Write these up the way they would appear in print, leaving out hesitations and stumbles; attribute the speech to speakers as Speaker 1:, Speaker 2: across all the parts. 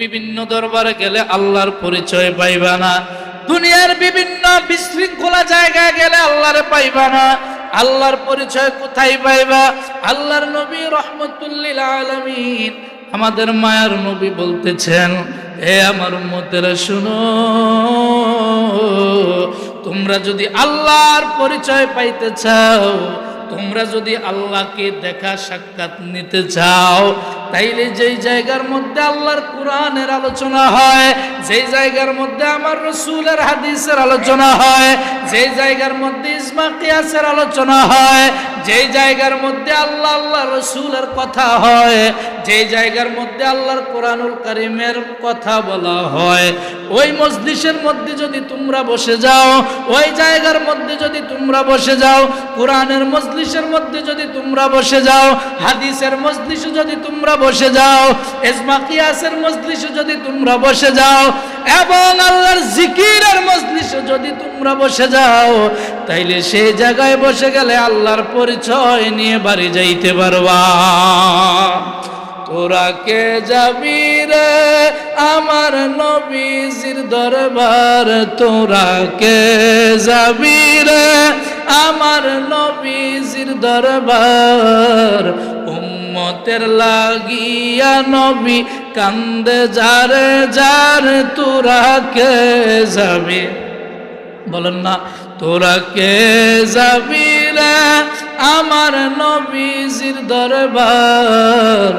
Speaker 1: বিভিন্ন দরবারে গেলে আল্লাহর পরিচয় পাইবা না, দুনিয়ার বিভিন্ন বিশৃঙ্খলা জায়গায় গেলে আল্লাহরে পাইবা না। আল্লাহর পরিচয় কোথায় পাইবা? আল্লাহর নবী রহমতুল্লিল আলামিন আমাদের মায়ার নবী বলতেছেন, এ আমার উম্মতেরা শুনো, তোমরা যদি আল্লাহর পরিচয় পাইতে চাও, তোমরা যদি আল্লাহকে দেখা সাক্ষাৎ নিতে চাও, তাইলে যেই জায়গার মধ্যে আল্লাহর কোরআনের আলোচনা হয়, যেই জায়গার মধ্যে আমার রাসূলের হাদিসের আলোচনা হয়, যেই জায়গার মধ্যে ইজমা কিয়াসের আলোচনা হয়, যেই জায়গার মধ্যে আল্লাহ আল্লাহ রাসূলের কথা হয়, যেই জায়গার মধ্যে আল্লাহর কোরআনুল কারীমের কথা বলা হয়, ওই মজলিসের মধ্যে যদি তোমরা বসে যাও, ওই জায়গার মধ্যে যদি তোমরা বসে যাও, কোরআনের মজলিসের মধ্যে যদি তোমরা বসে যাও, হাদিসের মজলিসে যদি তোমরা বসে যাও, ইজমা কিয়াসের মজলিসে যদি তোমরা বসে যাও, এবং আল্লাহর জিকিরের মজলিসে যদি তোমরা বসে যাও, তাইলে সেই জায়গায় বসে গেলে আল্লাহর পরিচয় নিয়ে বাড়ি যাইতে পারবা। তোরা কে যাবি রে আমার নবীজির দরবার, তোরা কে যাবি রে আমার নবীজির দরবার, উম্মতের লাগিয়া নবী কান্দে যারে যারে, তোরা কে যাবি, বলেন না, তোরা কে যাবি রে আমার নবীজির দরবার,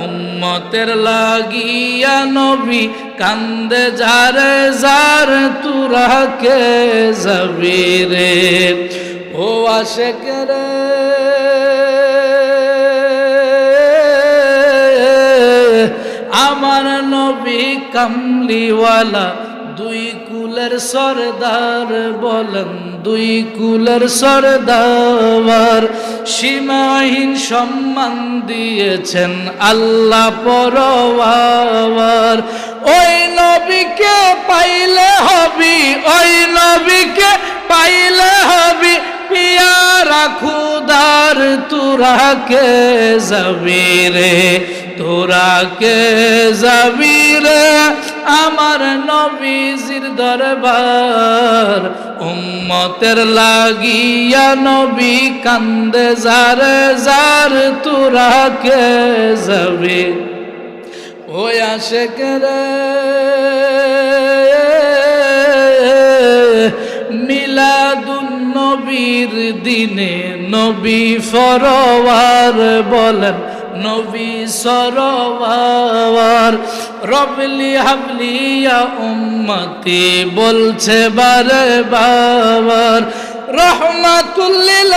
Speaker 1: উম্মতের লাগিয়া নবী কান্দে যারে যারে, তোরা কে যাবি রে। ও আশিক রে আমার নবী কামলিওয়ালা, দুই কুলের সরদার, বলেন দুই কুলের সরদার, সীমাহীন সম্মান দিয়েছেন আল্লাহ পরওয়ার। ওই নবীকে পাইলে হবি, ওই নবীকে পাইলে হবি পিয়ারা খুদার, তোরা কে যাবি রে, তোরা কে যাবি রে আমার নবীজির দরবার, উম্মতের লাগিয়া নবী কান্দে যারে যারে, তোরা কে যাবি। ওই আশিক রে মিলাদুন নবীর দিনে নবী ফরওয়ার, বলেন নবী সরওয়ার, রবলি হাবলিয়া উম্মতি বলছে বারে বাবার, রহমাতুল্লিল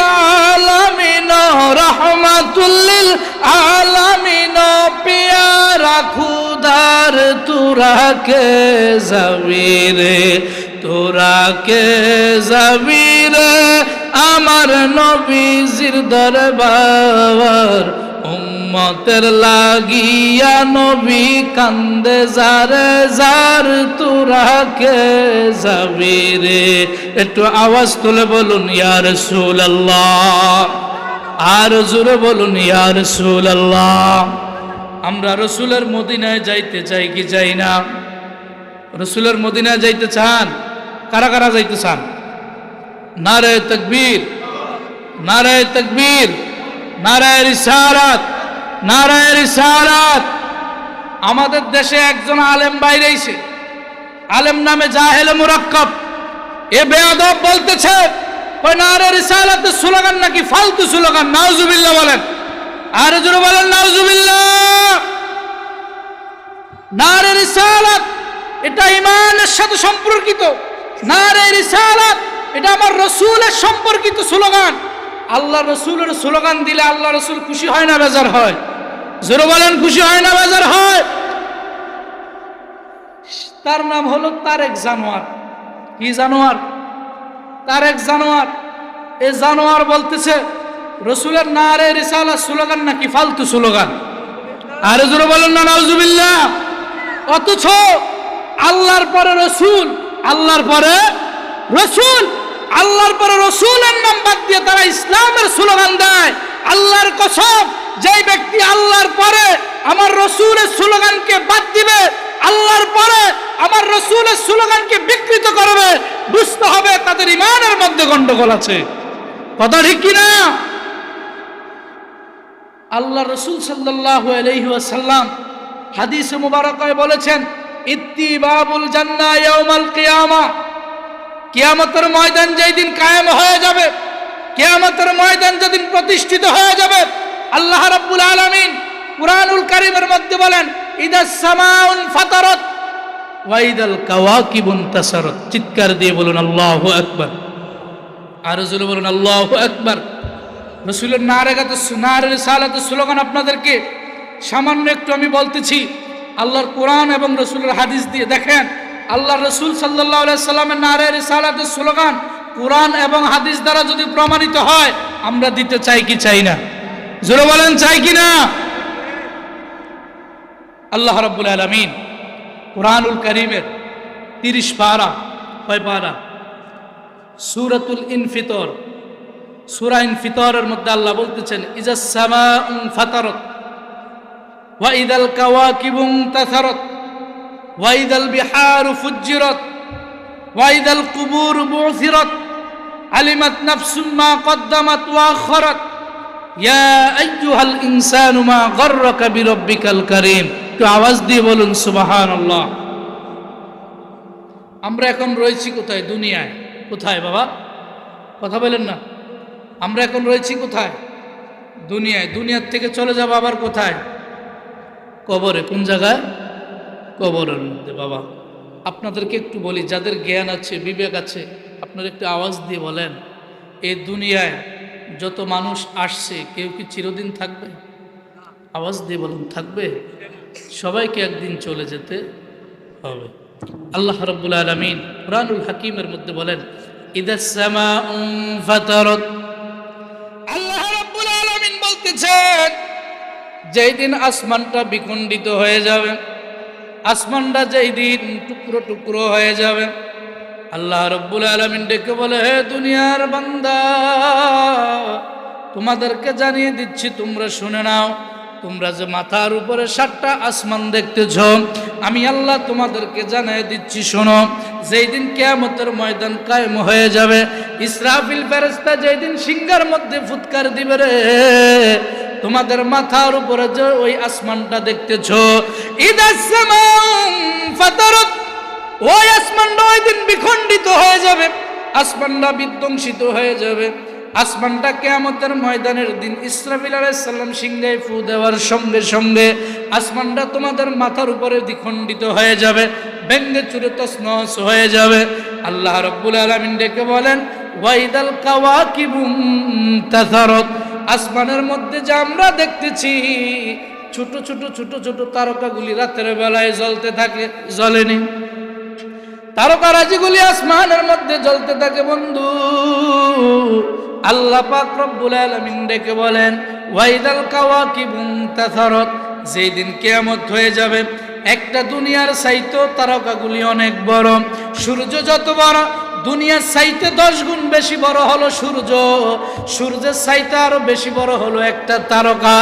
Speaker 1: আলামিন, রহমাতুল্লিল আলামিন পিয়ারা খুদার, তোরা কে যাবি রে, তোরা কে যাবি রে আমার নবীজির দরবার, উম্মতের লাগিয়া নবী কান্দে যারে যারে, তোরা কে যাবি রে। একটু আওয়াজ তুলে বলুন ইয়া রাসূলুল্লাহ, আর জোরে বলুন ইয়া রাসূলুল্লাহ। আমরা রাসূলের মদিনায় যাইতে চাই কি চাই না? রাসূলের মদিনায় যাইতে চান? কারা কারা যাইতে চান? নারে তাকবীর, নারে তাকবীর, নারে রিসালাত, নারে রিসালাত। আমাদের দেশে একজন আলেম বাইরে আইছে, আলেম নামে জাহেলে মুরাক্কাব, এ বেয়াদব বলতেছে ওই নারে রিসালাতের স্লোগান নাকি ফালতু স্লোগান। নাউজুবিল্লাহ বলেন, আর জোরে বলেন নাউজুবিল্লাহ। নারে রিসালাত এটা ঈমানের সাথে সম্পর্কিত, নারে রিসালাত এটা আমার রাসূলের সম্পর্কিত স্লোগান। আল্লাহ রাসূলের স্লোগান দিলে আল্লাহ রাসূল খুশি হয় না বেজার হয়? জোরে বলেন খুশি হয় না বেজার হয়? তার নাম হলো তারেক জানোয়ার। কি জানোয়ার? তারেক জানোয়ার। এই জানোয়ার বলতেছে রাসূলের নারে রিসালাত স্লোগান নাকি ফালতু স্লোগান। আর জোরে বলেন না নাউজুবিল্লাহ। অথচ আল্লাহর পরে রাসূল, আল্লাহর পরে রাসূল, আল্লাহর পরে রাসূলের নাম বাদ দিয়ে তারা ইসলামের স্লোগান দেয়। আল্লাহর কসম, যেই ব্যক্তি আল্লাহর পরে আমার রাসূলের স্লোগানকে বাদ দিবে, আল্লাহ রাসূলের স্লোগানকে বিকৃত করবে, বুঝতে হবে তাদের ঈমানের মধ্যে গন্ডগোল আছে। কথা ঠিক কিনা? আল্লাহ রাসূল সাল্লাল্লাহু আলাইহি ওয়াসাল্লাম হাদিসে মুবারাকায় বলেছেন, ইত্তিবাবুল জান্নাহ ইয়াউমাল কিয়ামা, কিয়ামতের ময়দান যেই দিন কায়েম হয়ে যাবে, কিয়ামতের ময়দান যেদিন প্রতিষ্ঠিত হয়ে যাবে, আল্লাহ রাব্বুল আলামিন কুরআনুল কারীমের মধ্যে বলেন, ইদাস সামাউন ফাতারাত ওয়া ইদাল কাওয়াকিবুন তাসারাত। চিৎকার দিয়ে বলুন আল্লাহু আকবার। আর রাসূল বলুন আল্লাহু আকবার। রাসূলের নারে রিসালাতের স্লোগান আপনাদেরকে সামান্য একটু আমি বলতেছি, আল্লাহর কোরআন এবং রাসূলের হাদিস দিয়ে। দেখেন, আল্লাহ রাসূল সাল্লাল্লাহু আলাইহি সাল্লামের নারে রিসালাতের স্লোগান কোরআন এবং হাদিস দ্বারা যদি প্রমাণিত হয়, আমরা দিতে চাই কি চাই না? জোরে বলেন, চাই কি না? আল্লাহ রাব্বুল আলামিন কুরআনুল কারীমের 30 পারা, কয় পারা? সূরাতুল ইনফিতর, সূরা ইনফিতরের মধ্যে আল্লাহ বলতেছেন, ইজাস সামাউন ফাতারাত ওয়া ইদাল কাওয়াকিবুন তাসারাত ওয়া ইদাল বিহারু ফুজ্জিরাত ওয়া ইদাল কুবুর বুসিরাত আলিমাত নাফসুম মা কদ্দামাত ওয়া আখরাত ইয়া আইয়ুহাল ইনসানু মা গররাকা বিরাব্বিকাল কারীম। একটু আওয়াজ দিয়ে বলুন সুবহানাল্লাহ। আমরা এখন রয়েছি কোথায়? দুনিয়ায়। কোথায় বাবা? কথা বলেন না। আমরা এখন রয়েছি কোথায়? দুনিয়ায়। দুনিয়ার থেকে চলে যাব আবার কোথায়? কবরে। কোন জায়গায়? কবরের মধ্যে। বাবা, আপনাদেরকে একটু বলি, যাদের জ্ঞান আছে, বিবেক আছে, আপনারা একটু আওয়াজ দিয়ে বলেন, এই দুনিয়ায় যত মানুষ আসছে, কেউ কি চিরদিন থাকবে? আওয়াজ দিয়ে বলুন, থাকবে? সবাইকে একদিন চলে যেতে হবে। আল্লাহ রাব্বুল আলামিন কুরআনুল হাকীমের মধ্যে বলেন, ইদাস সামাউন ফাতারাত। আল্লাহ রাব্বুল আলামিন বলতেছেন, যেই দিন আসমানটা বিখণ্ডিত হয়ে যাবে, আসমানটা যেই দিন টুকরো টুকরো হয়ে যাবে, আল্লাহ রাব্বুল আলামিন ডেকে বলে, হে দুনিয়ার বান্দা, তোমাদেরকে জানিয়ে দিচ্ছি, তোমরা শুনে নাও। তোমরা যে মাথার উপরে 7টা আসমান দেখতেছ, আমি আল্লাহ তোমাদেরকে জানিয়ে দিচ্ছি, শোনো। যেই দিন কিয়ামতের ময়দান কায়েম হয়ে যাবে, ইসরাফিল ফেরেশতা যেই দিন সিংহার মধ্যে ফুৎকার দিবে, রে তোমাদের মাথার উপরে যে ওই আসমানটা দেখতেছ, ইদাস সামাউন ফাতারাত, ওই আসমানটা ওই দিন বিখণ্ডিত হয়ে যাবে, আসমানটা বিধ্বংসিত হয়ে যাবে। আসমানটা কিয়ামতের ময়দানের দিন ইসরাফিল আলাইহিস সালাম সিংহায় ফু দেওয়ার সঙ্গে সঙ্গে আসমানটা তোমাদের মাথার উপরে দ্বিখণ্ডিত হয়ে যাবে, ভেঙে চুরে তছনছ হয়ে যাবে। আল্লাহ রাব্বুল আলামিন ডেকে বলেন, ওয়াইদাল কাওয়াকিবুন তাসারাত, আসমানের মধ্যে যে আমরা দেখতেছি ছোট ছোট ছোট ছোট তারকাগুলি রাতের বেলায় জ্বলতে থাকে, জ্বলেনি? তারকারাজিগুলি আসমানের মধ্যে জ্বলতে থাকে বন্ধু। আল্লাহ পাক রব্বুল আলামিন ডেকে বলেন, ওয়াইদাল কাওয়াকিবুন তাসারাত, যেই দিন কিয়ামত হয়ে যাবে, একটা দুনিয়ার চাইতে তারকাগুলি অনেক বড়। সূর্য যত বড়, দুনিয়ার চাইতে 10 গুণ বেশি বড় হলো সূর্য, সূর্যের চাইতে আরো বেশি বড় হলো একটা তারকা।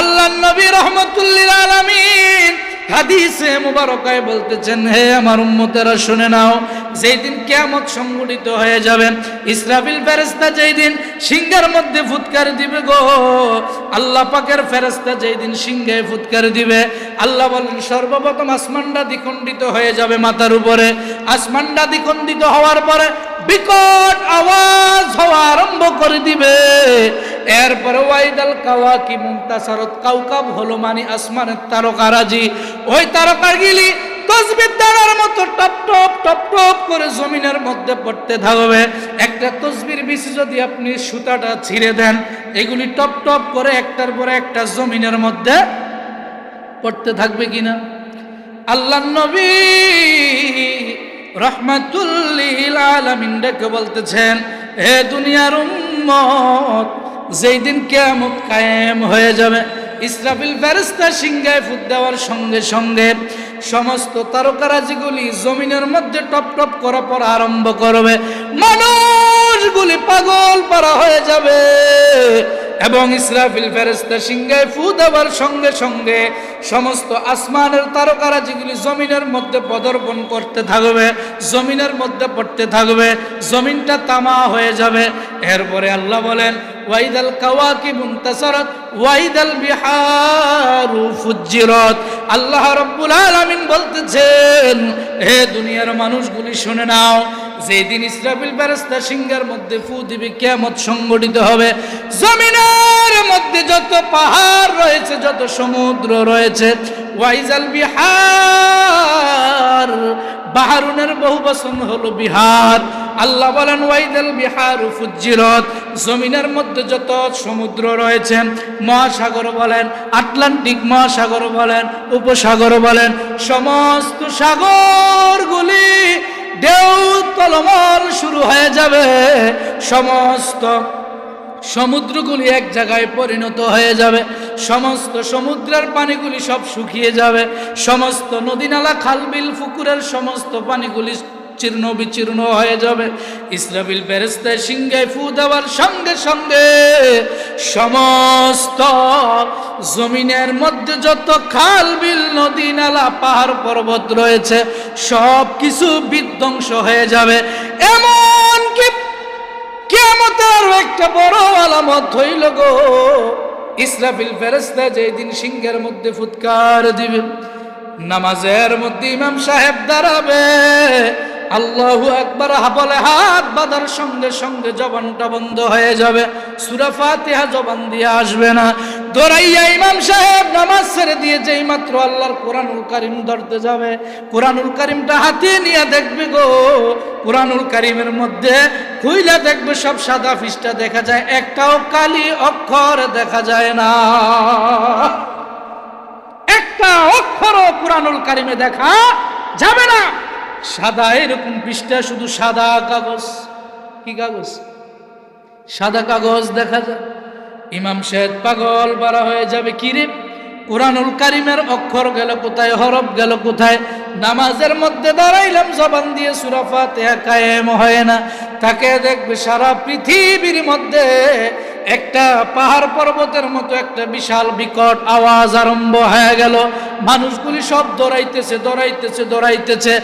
Speaker 1: আল্লাহর নবী রাহমাতুল্লিল আলামিন হাদিসে মুবারকায় বলতেছেন, হে আমার উম্মতেরা শুনে নাও, যেই দিন কিয়ামত সংঘটিত হয়ে যাবে, ইসরাফিল ফেরেশতা যেই দিন সিংহার মধ্যে ফুৎকার দিবে গো, আল্লাহ পাকের ফেরেশতা যেই দিন সিংহে ফুৎকার দিবে, আল্লাহ বলেন, সর্বপ্রথম আসমানটা দ্বিখণ্ডিত হয়ে যাবে মাথার উপরে। আসমানটা দ্বিখণ্ডিত হওয়ার পরে বিকট আওয়াজ হওয়া আরম্ভ করে দিবে। এরপরে ওয়াইদাল কাওয়াকিবুন তাসারাত, কাউকাব হলো মানে আসমানের তারকারাজি, ওই তারকাগুলি তসবির দানার মতো টপ টপ টপ টপ করে জমিনের মধ্যে পড়তে থাকবে। একটা তসবির বিচি যদি আপনি সুতাটা ছিঁড়ে দেন, এগুলি টপ টপ করে একটার পরে একটা জমিনের মধ্যে পড়তে থাকবে কিনা? আল্লাহর নবী রাহমাতুল লিল আলামিন ডেকে বলতেছেন, হে দুনিয়ার উম্মত, যেই দিন কিয়ামত কায়েম হয়ে যাবে, ইসরাফিল ফেরেশতা সিংহায় ফুৎ দেওয়ার সঙ্গে সঙ্গে সমস্ত তারকারাজিগুলি জমিনের মধ্যে টপ টপ করা পড়া আরম্ভ করবে। মানুষগুলি পাগল পারা হয়ে যাবে। এবং ইসরাফিল ফেরেশতা সিংহায় ফু দেওয়ার সঙ্গে সঙ্গে সমস্ত আসমানের তারকারা যেগুলি জমিনের মধ্যে পদার্পণ করতে থাকবে, জমিনের মধ্যে পড়তে থাকবে, জমিনটা তামা হয়ে যাবে। এরপরে আল্লাহ বলেন ওয়াইদাল কাওয়াকিবু ইনতাসারাত ওয়াইদাল বিহারু ফুজ্জিরাত। আল্লাহ রাব্বুল আলামিন বলতেছেন, হে দুনিয়ার মানুষগুলি শুনে নাও, যেদিন ইসরাফিল ফেরেশতা সিংহের মধ্যে ফু দিবে, কিয়ামত সংঘটিত হবে। জমিনের মধ্যে যত পাহাড় রয়েছে, যত সমুদ্র রয়েছে, ওয়াইজাল বিহার, বাহারুনের বহু বচন হলো বিহার। আল্লাহ বলেন ওয়াইদাল বিহারু ফুজ্জিরাত, জমিনের মধ্যে যত সমুদ্র রয়েছে, মহাসাগর বলেন, আটলান্টিক মহাসাগর বলেন, উপসাগর বলেন, সমস্ত সাগরগুলি ঢেউ তলমল শুরু হয়ে যাবে। সমস্ত সমুদ্রগুলি এক জায়গায় পরিণত হয়ে যাবে। সমস্ত সমুদ্রের পানিগুলি সব শুকিয়ে যাবে। সমস্ত নদী নালা খালবিল পুকুরের সমস্ত পানিগুলি চীর্ণ বিচীর্ণ হয়ে যাবে। ইসরাফিল ফেরেশতা সিংহায় ফু দেওয়ার সঙ্গে সঙ্গে সমস্ত জমিনের মধ্যে যত খাল বিল নদী নালা পাহাড় পর্বত রয়েছে সব কিছু বিধ্বংস হয়ে যাবে। এমন কি কিয়ামতের একটা বড় আলামত হইল গো, ইসরাফিল ফেরেশতা যেদিন সিংহের মধ্যে ফুৎকার দিবে, নামাজের মধ্যে ইমাম সাহেব দাঁড়াবে, আল্লাহু আকবার বলে হাত বাঁধার সঙ্গে সঙ্গে জবানটা বন্ধ হয়ে যাবে, সূরা ফাতিহা জবান দিয়ে আসবে না। দৌড়াইয়া ইমাম সাহেব নামাজ ছেড়ে দিয়ে যেই মাত্র আল্লাহর কোরআনুল কারীম ধরতে যাবে, কোরআনুল কারীমটা হাতে নিয়ে দেখবে গো, কোরআনুল কারীমের মধ্যে খুইলা দেখবে সব সাদা পৃষ্ঠা দেখা যায়, একটাও কালি অক্ষর দেখা যায় না। একটা অক্ষরও কোরআনুল কারীমে দেখা যাবে না। সাদা এরকম পৃষ্ঠা, শুধু সাদা কাগজ। কি কাগজ? সাদা কাগজ দেখা যায়। ইমাম সাহেব পাগল বাড়া হয়ে যাবে, কিরে কোরআনুল কারীমের অক্ষর গেল কোথায়, হরফ গেল কোথায়? নামাজের মধ্যে দাঁড়াইলাম, জবান দিয়ে সূরা ফাতিহা কায়েম হয় না। তাকে দেখবে সারা পৃথিবীর মধ্যে একটা পাহাড় পর্বতের মতো একটা বিশাল বিকট আওয়াজ আরম্ভ হয়ে গেল। মানুষগুলি সব দৌড়াইতেছে দৌড়াইতেছে দৌড়াইতেছে।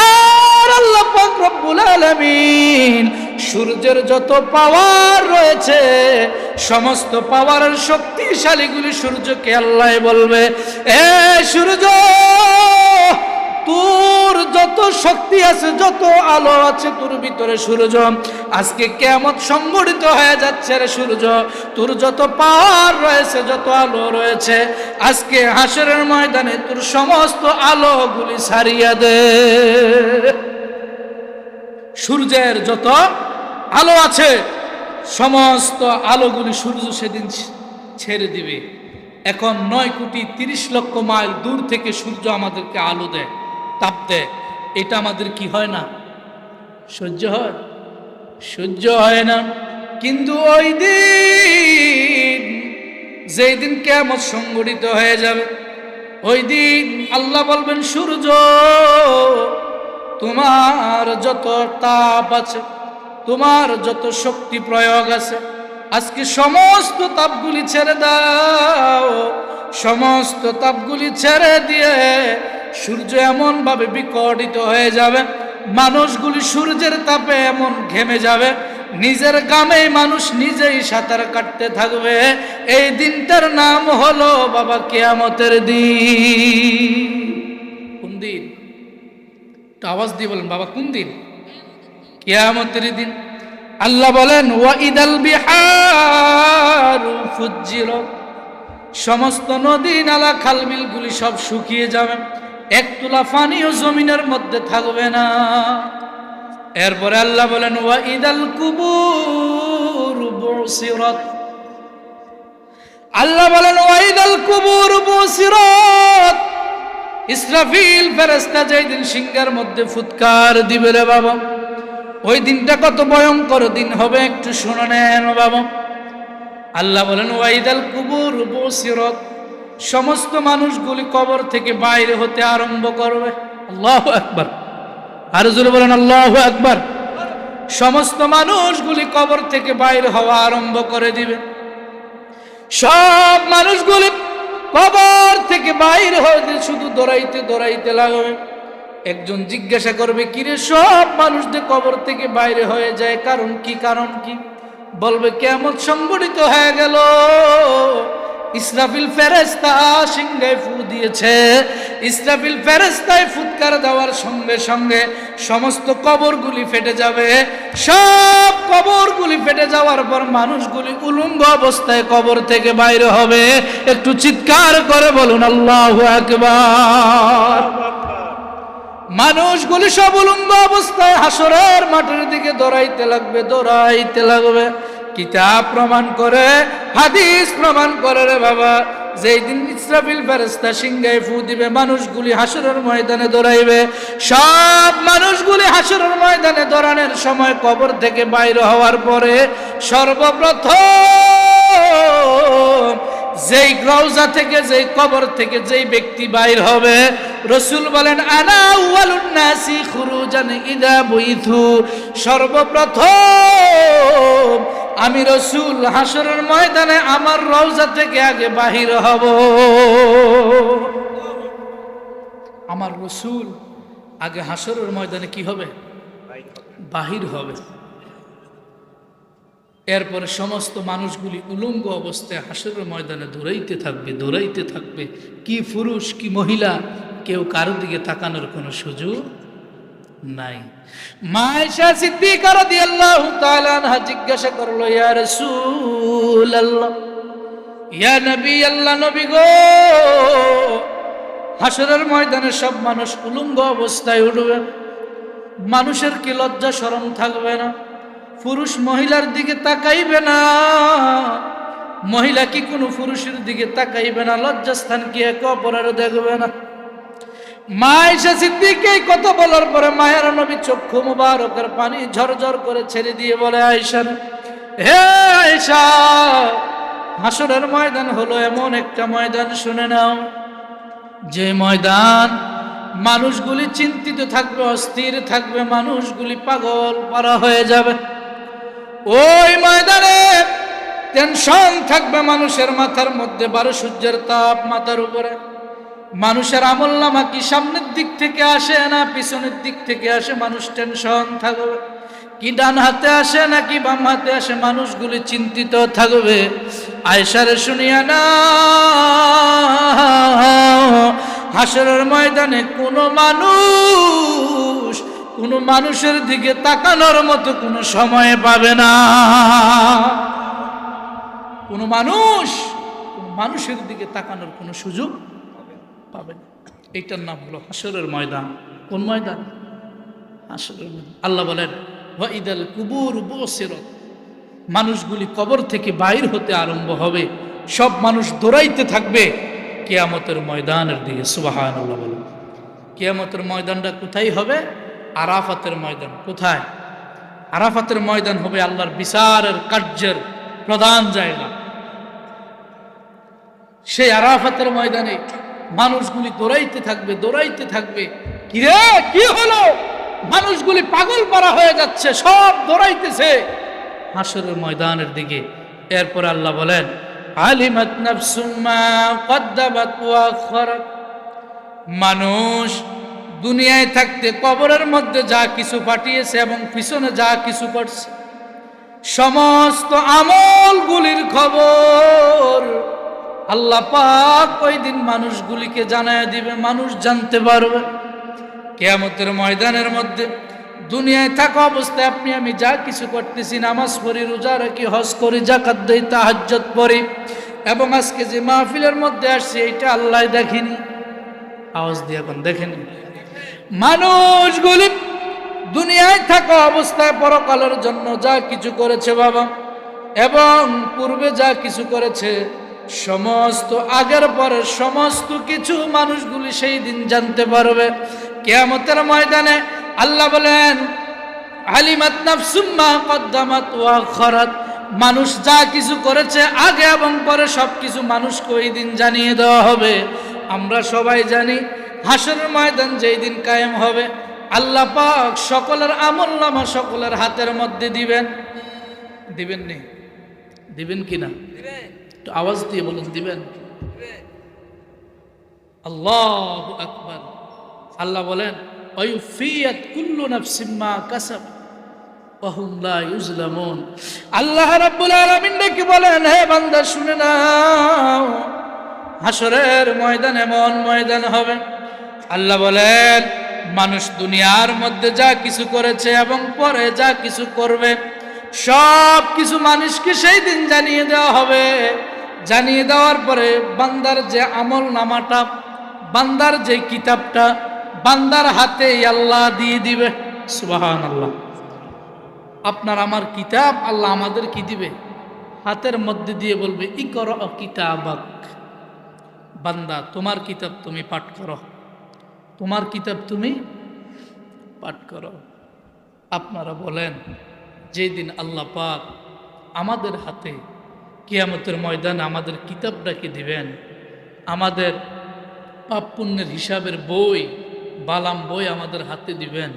Speaker 1: আর আল্লাহ পাক রব্বুল আলামিন সূর্যের যত পাওয়ার রয়েছে সমস্ত পাওয়ারের শক্তিশালীগুলি সূর্যকে আল্লাহ বলবে, এ সূর্য, তোর যত শক্তি আছে, যত আলো আছে তোর ভিতরে সূর্য, আজকে কিয়ামত সংঘটিত হয়ে যাচ্ছে রে সূর্য। তোর যত পাওয়ার রয়েছে, যত আলো রয়েছে, আজকে হাসরের ময়দানে তোর সমস্ত আলোগুলি ছাড়িয়া দে। সূর্যের যত আলো আছে সমস্ত আলোগুলি সূর্য সেদিন ছেড়ে দিবে। এখন 9,30,00,000 মাইল দূর থেকে সূর্য আমাদেরকে আলো দেয়, তাপ দেয়। এটা আমাদের কি হয় না? সহ্য হয়? সহ্য হয় না। কিন্তু ওই দিন, যেই দিন কিয়ামত সংঘটিত হয়ে যাবে, ওই দিন আল্লাহ বলবেন, সূর্য, তোমার যত তাপ আছে, তোমার যত শক্তি প্রয়োগ আছে, আজকে সমস্ত তাপগুলি ছেড়ে দাও। সমস্ত তাপগুলি ছেড়ে দিয়ে সূর্য এমন ভাবে বিকটিত হয়ে যাবে, মানুষগুলি সূর্যের তাপে এমন ঘেমে যাবে, নিজের গামে মানুষ নিজেই সাঁতার কাটতে থাকবে। এই দিনটার নাম হলো বাবা কিয়ামতের দিন। কোন দিন? আওয়াজ দিয়ে বলেন বাবা, কোন দিন? কিয়ামতের দিন। আল্লাহ বলেন ওয়াইদাল বিহারু ফুজ্জিরাত, সমস্ত নদী নালা খালবিলগুলি সব শুকিয়ে যাবে, এক তুলা পানিও জমিনের মধ্যে থাকবে না। এরপরে আল্লাহ বলেন ওয়াইদাল কুবুর বুসিরাত, আল্লাহ বলেন ওয়াইদাল কুবুর বুসিরাত। ইসরাফিল ফেরেশতা যেই দিন সিংহের মধ্যে ফুৎকার দিবে রে বাবা, ওই দিনটা কত ভয়ঙ্কর দিন হবে একটু শুনে নেন বাবা। আল্লাহ বলেন ওয়াইদাল কুবুর বুসিরাত, সমস্ত মানুষগুলি কবর থেকে বাইরে হতে আরম্ভ করবে। আল্লাহু আকবার, আর জোরে বলেন আল্লাহু আকবার। সমস্ত মানুষগুলি কবর থেকে বাইরে হওয়া আরম্ভ করে দিবে। সব মানুষগুলি কবর থেকে বাইর হতে শুধু দৌড়াইতে দৌড়াইতে লাগবে। একজন জিজ্ঞাসা করবে, কিরে সব মানুষদের কবর থেকে বাইরে হয়ে যায়, কারণ কি? কারণ কি? বলবে, কিয়ামত সংঘটিত হয়ে গেল, ইসরাফিল ফেরেশতা সিংহায় ফু দিয়েছে। ইসরাফিল ফেরেশতায় ফুৎকার দেওয়ার সঙ্গে সঙ্গে সমস্ত কবরগুলি ফেটে যাবে। সব কবরগুলি ফেটে যাওয়ার পর মানুষগুলি উলঙ্গ অবস্থায় কবর থেকে বাইরে হবে। একটু চিৎকার করে বলুন আল্লাহু আকবার। মানুষগুলি সব উলঙ্গ অবস্থায় হাসরের মাঠের দিকে দৌড়াইতে লাগবে, দৌড়াইতে লাগবে। কিতাব প্রমাণ করে, হাদিস প্রমাণ করে রে বাবা, যেই দিন ইসরাফিল ফেরেশতা সিংহায় ফু দিবে, মানুষগুলি হাসরের ময়দানে দৌড়াইবে। সব মানুষগুলি হাসরের ময়দানে দৌড়ানোর সময় কবর থেকে বাইরে হওয়ার পরে সর্বপ্রথম যেই রওজা থেকে, যেই কবর থেকে যেই ব্যক্তি বাইর হবে, রাসূল বলেন, আনা আউয়ালুন নাসি খুরুজান ইযা বুইথু, সর্বপ্রথম আমি রাসূল হাসরের ময়দানে আমার রওজা থেকে আগে বাহির হব। আমার রাসূল আগে হাসরের ময়দানে কি হবে? বাহির হবে। এরপরে সমস্ত মানুষগুলি উলঙ্গ অবস্থায় হাসরের ময়দানে দৌড়াইতে থাকবে, দৌড়াইতে থাকবে। কি পুরুষ কি মহিলা, কেউ কারোর দিকে তাকানোর কোনো সুযোগ নাই। মা আয়েশা সিদ্দিকা রাদিয়াল্লাহু তাআলা আনহা জিজ্ঞাসা করলো, ইয়া রাসূলুল্লাহ, ইয়া নবী আল্লাহ, নবী গো, হাসরের ময়দানে সব মানুষ উলঙ্গ অবস্থায় উঠবে, মানুষের কি লজ্জা শরম থাকবে না? পুরুষ মহিলার দিকে তাকাইবে না, মহিলা কি কোনো পুরুষের দিকে তাকাইবে না, লজ্জাস্থান কি একে অপরের দেখবে না? মা আয়েশা সিদ্দিকা এই কথা বলার পরে মায়ের নবী চক্ষু মুবারকের পানি ঝরঝর করে ছেড়ে দিয়ে বলে, আয়েশা, হে আয়েশা, হাসরের ময়দান হলো এমন একটা ময়দান, শুনে নাও, যে ময়দান মানুষগুলি চিন্তিত থাকবে, অস্থির থাকবে, মানুষগুলি পাগল পারা হয়ে যাবে। ওই ময়দানে টেনশন থাকবে মানুষের মাথার মধ্যে, 12 সূর্যের তাপ মাথার উপরে। মানুষের আমলনামা কি সামনের দিক থেকে আসে না পিছনের দিক থেকে আসে, মানুষ টেনশন থাকবে। কি ডান হাতে আসে নাকি বাম হাতে আসে, মানুষগুলি চিন্তিত থাকবে। আয়েশারে শুনিয়া না, হাসরের ময়দানে কোনো মানুষের দিকে তাকানোর মতো কোনো সময় পাবে না। কোনো মানুষের দিকে তাকানোর কোনো সুযোগ পাবে না। এইটার নাম হলো হাসরের ময়দান। কোন ময়দান? হাসরের ময়দান। আল্লাহ বলেন, ওয়া ইদাল কুবুর বুসিরাত, মানুষগুলি কবর থেকে বাইর হতে আরম্ভ হবে, সব মানুষ দৌড়াইতে থাকবে কিয়ামতের ময়দানের দিকে। সুবহানাল্লাহ বলেন। কিয়ামতের ময়দানটা কোথায় হবে? আরাফাতের ময়দান। কোথায়? আরাফাতের ময়দান হবে আল্লাহর বিচারের কার্যের প্রধান জায়গা। সেই আরাফাতের ময়দানে মানুষগুলি দৌড়াইতে থাকবে, দৌড়াইতে থাকবে। কিরে, কি হলো? মানুষগুলি পাগল পারা হয়ে যাচ্ছে, সব দৌড়াইতেছে হাসরের ময়দানের দিকে। এরপর আল্লাহ বলেন, আলিমাত নাফসুম মা কদ্দামাত ওয়া আখারাত, মানুষ দুনিয়ায় থাকতে কবরের মধ্যে যা কিছু পাঠিয়েছে এবং পিছনে যা কিছু করছে, সমস্ত আমলগুলির খবর আল্লাহ পাক ওই দিন মানুষগুলিকে জানায় দিবে, মানুষ জানতে পারবে। কিয়ামতের ময়দানের মধ্যে দুনিয়ায় থাকা অবস্থায় আপনি আমি যা কিছু করতেছি, নামাজ পড়ি, রোজা রাখি, হজ করি, যাকাত দেই, তাহাজ্জুদ পড়ি, এবং আজকে যে মাহফিলের মধ্যে আসছি এইটা আল্লাহ দেখেনি। আওয়াজ দিয়ে এখন দেখেনি। মানুষগুলি দুনিয়ায় থাকা অবস্থায় পরকালের জন্য যা কিছু করেছে বাবা, এবং পূর্বে যা কিছু করেছে, সমস্ত আগের পরের সমস্ত কিছু মানুষগুলি সেই দিন জানতে পারবে। কিয়ামতের ময়দানে আল্লাহ বলেন, আলিমাত নাফসুম মা কদ্দামাত ওয়া আখারাত, মানুষ যা কিছু করেছে আগে এবং পরে সব কিছু মানুষকে ওই দিন জানিয়ে দেওয়া হবে। আমরা সবাই জানি হাসরের ময়দান যেই দিন কায়েম হবে, আল্লাহ পাক সকলের আমলনামা সকলের হাতের মধ্যে দিবেন। দিবেন নি? দিবেন কিনা? একটু আওয়াজ দিয়ে বলুন, দিবেন? আল্লাহু আকবার। আল্লাহ বলেন ওয়ায়ুফিয়াত কুল্লু নাফসিম মা কাসাব ওয়া হুম লা ইউজলামুন। আল্লাহ রাব্বুল আলামিন কি বলেন, হে বান্দা শুনে নাও, হাসরের ময়দান এমন ময়দান হবে, আল্লাহ বলেন মানুষ দুনিয়ার মধ্যে যা কিছু করেছে এবং পরে যা কিছু করবে সব কিছু মানুষকে সেই দিন জানিয়ে দেওয়া হবে। জানিয়ে দেওয়ার পরে বান্দার যে আমল নামাটা, বান্দার যে কিতাবটা বান্দার হাতে আল্লাহ দিয়ে দিবে। সুবহানাল্লাহ। আপনার আমার কিতাব আল্লাহ আমাদের কি দিবে? হাতের মধ্যে দিয়ে বলবে ইকরা কিতাবাক, বান্দা তোমার কিতাব তুমি পাঠ করো, তোমার কিতাব তুমি পাঠ করো। আপনারা বলেন যেই দিন আল্লাহ পাক আমাদের হাতে কিয়ামতের ময়দানে আমাদের কিতাবটাকে দিবেন, আমাদের পাপ পুণ্যের হিসাবের বই, বালাম বই আমাদের হাতে দিবেন,